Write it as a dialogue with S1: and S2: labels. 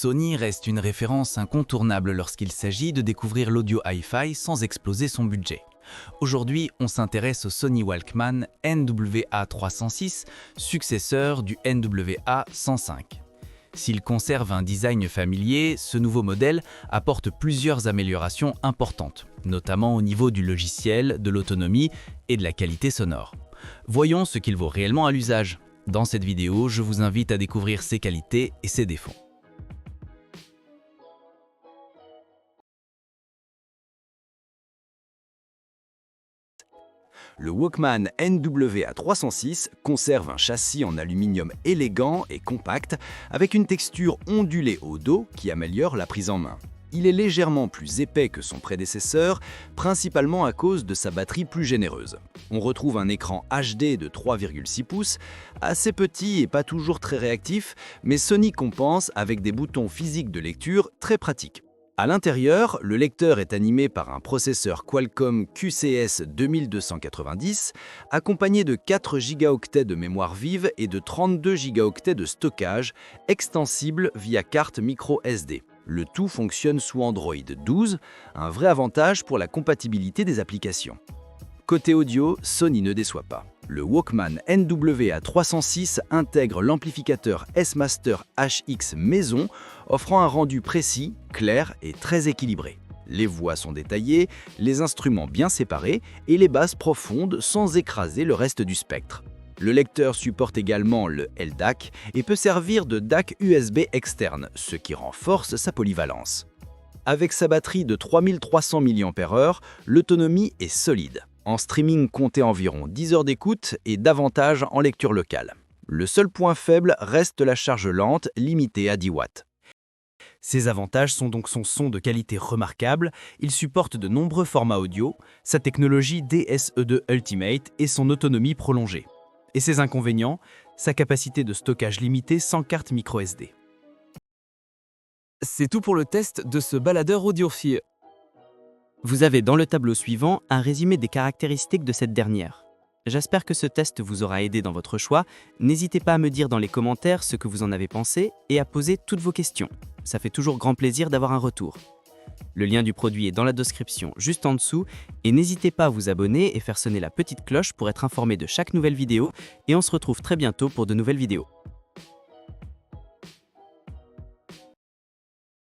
S1: Sony reste une référence incontournable lorsqu'il s'agit de découvrir l'audio hi-fi sans exploser son budget. Aujourd'hui, on s'intéresse au Sony Walkman NWA306, successeur du NWA105. S'il conserve un design familier, ce nouveau modèle apporte plusieurs améliorations importantes, notamment au niveau du logiciel, de l'autonomie et de la qualité sonore. Voyons ce qu'il vaut réellement à l'usage. Dans cette vidéo, je vous invite à découvrir ses qualités et ses défauts.
S2: Le Walkman NWA306 conserve un châssis en aluminium élégant et compact avec une texture ondulée au dos qui améliore la prise en main. Il est légèrement plus épais que son prédécesseur, principalement à cause de sa batterie plus généreuse. On retrouve un écran HD de 3,6 pouces, assez petit et pas toujours très réactif, mais Sony compense avec des boutons physiques de lecture très pratiques. À l'intérieur, le lecteur est animé par un processeur Qualcomm QCS 2290, accompagné de 4 Go de mémoire vive et de 32 Go de stockage, extensible via carte micro SD. Le tout fonctionne sous Android 12, un vrai avantage pour la compatibilité des applications. Côté audio, Sony ne déçoit pas. Le Walkman NWA306 intègre l'amplificateur S-Master HX Maison, offrant un rendu précis, clair et très équilibré. Les voix sont détaillées, les instruments bien séparés et les basses profondes sans écraser le reste du spectre. Le lecteur supporte également le LDAC et peut servir de DAC USB externe, ce qui renforce sa polyvalence. Avec sa batterie de 3300 mAh, l'autonomie est solide. En streaming, comptez environ 10 heures d'écoute et davantage en lecture locale. Le seul point faible reste la charge lente, limitée à 10 watts. Ses avantages sont donc son son de qualité remarquable, il supporte de nombreux formats audio, sa technologie DSE2 Ultimate et son autonomie prolongée. Et ses inconvénients, sa capacité de stockage limitée sans carte microSD.
S3: C'est tout pour le test de ce baladeur audiophile.
S4: Vous avez dans le tableau suivant un résumé des caractéristiques de cette dernière. J'espère que ce test vous aura aidé dans votre choix. N'hésitez pas à me dire dans les commentaires ce que vous en avez pensé et à poser toutes vos questions. Ça fait toujours grand plaisir d'avoir un retour. Le lien du produit est dans la description juste en dessous et n'hésitez pas à vous abonner et faire sonner la petite cloche pour être informé de chaque nouvelle vidéo et on se retrouve très bientôt pour de nouvelles vidéos.